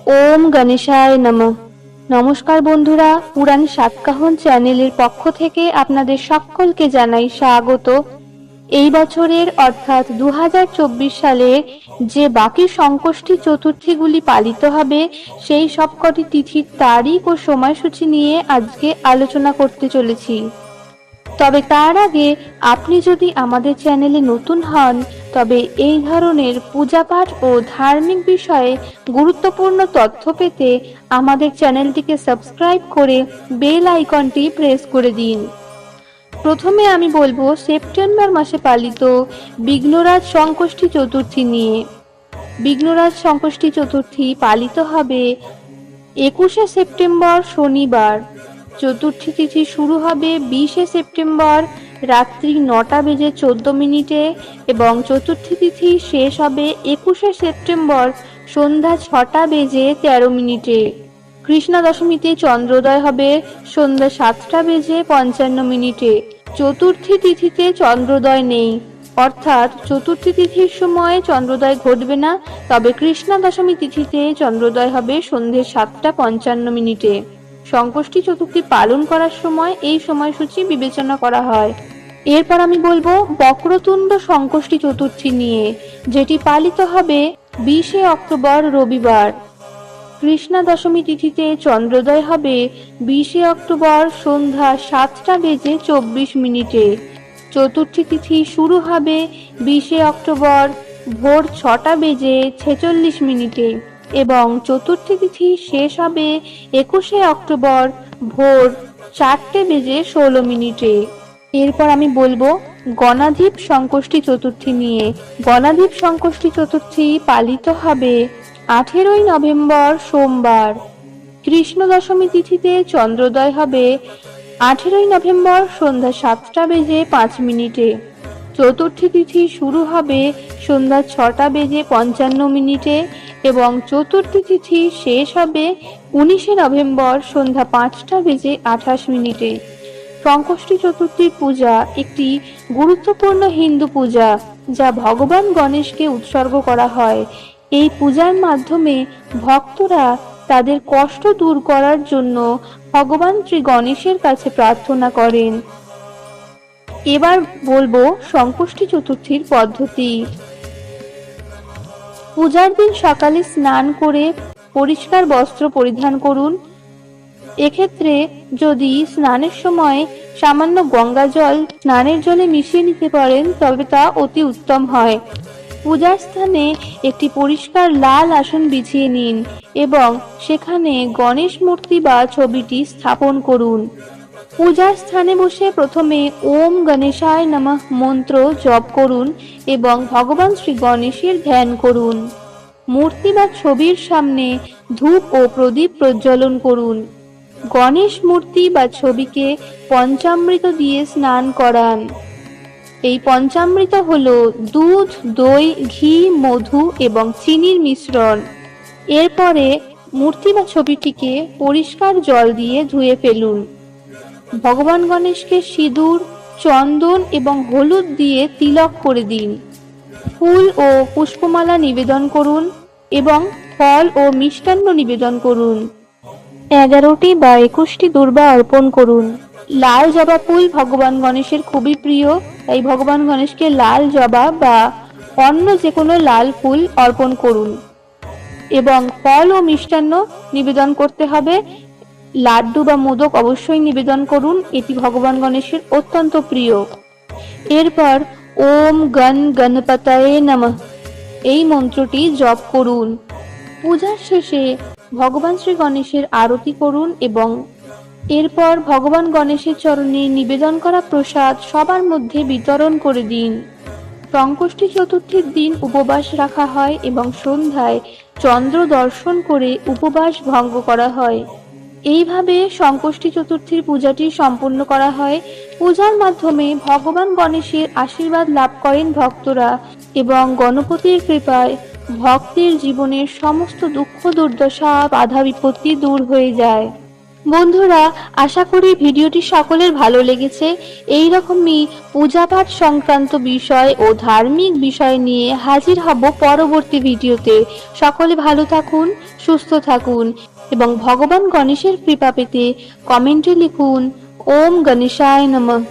ওম গণেশায় নমঃ। নমস্কার বন্ধুরা, পুরাণ সাতকাহন চ্যানেলের পক্ষ থেকে আপনাদের সকলকে জানাই স্বাগত। এই বছরের অর্থাৎ 2024 সালের যে বাকি সংকষ্টি চতুর্থীগুলি পালিত হবে সেই সবকটি তিথির তারিখ ও সময়সূচি নিয়ে আজকে আলোচনা করতে চলেছি। তবে তার আগে আপনি যদি আমাদের চ্যানেলে নতুন হন তবে এই ধরনের পূজাপাঠ ও ধার্মিক বিষয়ে গুরুত্বপূর্ণ তথ্য পেতে আমাদের চ্যানেলটিকে সাবস্ক্রাইব করে বেল আইকনটি প্রেস করে দিন। প্রথমে আমি বলবো সেপ্টেম্বর মাসে পালিত বিঘ্নরাজ সংকষ্টি চতুর্থী নিয়ে। বিঘ্নরাজ সংকষ্টি চতুর্থী পালিত হবে 21শে সেপ্টেম্বর শনিবার। চতুর্থী তিথি শুরু হবে 20শে সেপ্টেম্বর রাত্রি 9:14 এবং চতুর্থী তিথি শেষ হবে 21শে সেপ্টেম্বর সন্ধ্যা 6:13। কৃষ্ণ দশমীতে চন্দ্রোদয় হবে সন্ধ্যা 7:55। চতুর্থী তিথিতে চন্দ্রোদয় নেই, অর্থাৎ চতুর্থী তিথির সময় চন্দ্রোদয় ঘটবে না, তবে কৃষ্ণ দশমী তিথিতে চন্দ্রোদয় হবে সন্ধ্যে 7:55। সংকষ্টি চতুর্থী পালন করার সময় এই সময়সূচি বিবেচনা করা হয়। এরপর আমি বলবো বক্রতুণ্ড সংকষ্টি চতুর্থী নিয়ে, যেটি পালিত হবে 20শে অক্টোবর রবিবার। কৃষ্ণা দশমী তিথিতে চন্দ্রোদয় হবে 20শে অক্টোবর সন্ধ্যা 7:24। চতুর্থী তিথি শুরু হবে 20শে অক্টোবর ভোর 6:46 এবং চতুর্থী তিথি শেষ হবে 21শে অক্টোবর ভোর 4:16। এরপর আমি বলবো গণাধিপ সংকষ্টি চতুর্থী নিয়ে। গণাধিপ সংকষ্টি চতুর্থী পালিত হবে 18ই নভেম্বর সোমবার। কৃষ্ণ দশমী তিথিতে চন্দ্রোদয় হবে 18ই নভেম্বর সন্ধ্যা 7:05। চতুর্থী তিথি শুরু হবে সন্ধ্যা 6:55 এবং চতুর্থী তিথি শেষ হবে 19শে নভেম্বর সন্ধ্যা 5:28। সংকষ্টি চতুর্থীর পূজা একটি গুরুত্বপূর্ণ হিন্দু পূজা যা ভগবান গণেশকে উৎসর্গ করা হয়। এই পূজার মাধ্যমে ভক্তরা তাদের কষ্ট দূর করার জন্য ভগবান শ্রী গণেশের কাছে প্রার্থনা করেন। এবার বলবো সংকষ্টি চতুর্থীর পদ্ধতি। পূজার দিন সকালে স্নান করে পরিষ্কার বস্ত্র পরিধান করুন। এক্ষেত্রে যদি স্নানের সময় সামান্য গঙ্গা জল স্নানের জলে মিশিয়ে নিতে পারেন তবে তা অতি উত্তম হয়। পূজার স্থানে একটি পরিষ্কার লাল আসন বিছিয়ে নিন এবং সেখানে গণেশ মূর্তি বা ছবিটি স্থাপন করুন। পূজার স্থানে বসে প্রথমে ওম গণেশায় নমঃ মন্ত্র জপ করুন এবং ভগবান শ্রী গণেশের ধ্যান করুন। মূর্তি বা ছবির সামনে ধূপ ও প্রদীপ প্রজ্বলন করুন। গণেশ মূর্তি বা ছবিকে পঞ্চামৃত দিয়ে স্নান করান। এই পঞ্চামৃত হলো দুধ, দই, ঘি, মধু এবং চিনির মিশ্রণ। এরপরে মূর্তি বা ছবিটিকে পরিষ্কার জল দিয়ে ধুয়ে ফেলুন। ভগবান গণেশকে সিঁদুর, চন্দন এবং হলুদ দিয়ে তিলক করে দিন। ফুল ও পুষ্পমালা নিবেদন করুন এবং ফল ও মিষ্টান্ন নিবেদন করুন। 11টি বা 21টি দূর্বা অর্পণ করুন। লাল জবা ফুল ভগবান গণেশের খুবই প্রিয়, তাই ভগবান গণেশকে লাল জবা বা অন্য যে কোনো লাল ফুল অর্পণ করুন এবং ফল ও মিষ্টান্ন নিবেদন করতে হবে। লাড্ডু বা মোদক অবশ্যই নিবেদন করুন, এটি ভগবান গণেশের অত্যন্ত প্রিয়। এরপর ওম গণ গণপতায়ে নমঃ এই মন্ত্রটি জপ করুন। পূজার শেষে ভগবান শ্রী গণেশের আরতি করুন এবং এরপর ভগবান গণেশের চরণে নিবেদন করা প্রসাদ সবার মধ্যে বিতরণ করে দিন। সংকষ্টি চতুর্থীর দিন উপবাস রাখা হয় এবং সন্ধ্যায় চন্দ্র দর্শন করে উপবাস ভঙ্গ করা হয়। এইভাবে সংকষ্টি চতুর্থীর পূজাটি সম্পূর্ণ করা হয়। পূজার মাধ্যমে ভগবান গণেশের আশীর্বাদ লাভ করেন ভক্তরা এবং গণপতির কৃপায় ভক্তের জীবনের সমস্ত দুঃখ দুর্দশা বাধা বিপত্তি দূর হয়ে যায়। বন্ধুরা, আশা করি ভিডিওটি সকলের ভালো লেগেছে। এই রকমই পূজাপাঠ সংক্রান্ত বিষয় ও ধার্মিক বিষয় নিয়ে হাজির হব পরবর্তী ভিডিওতে। সকলে ভালো থাকুন, সুস্থ থাকুন এবং ভগবান গণেশের কৃপা পেতে কমেন্টে লিখুন ওম গণেশায় নমঃ।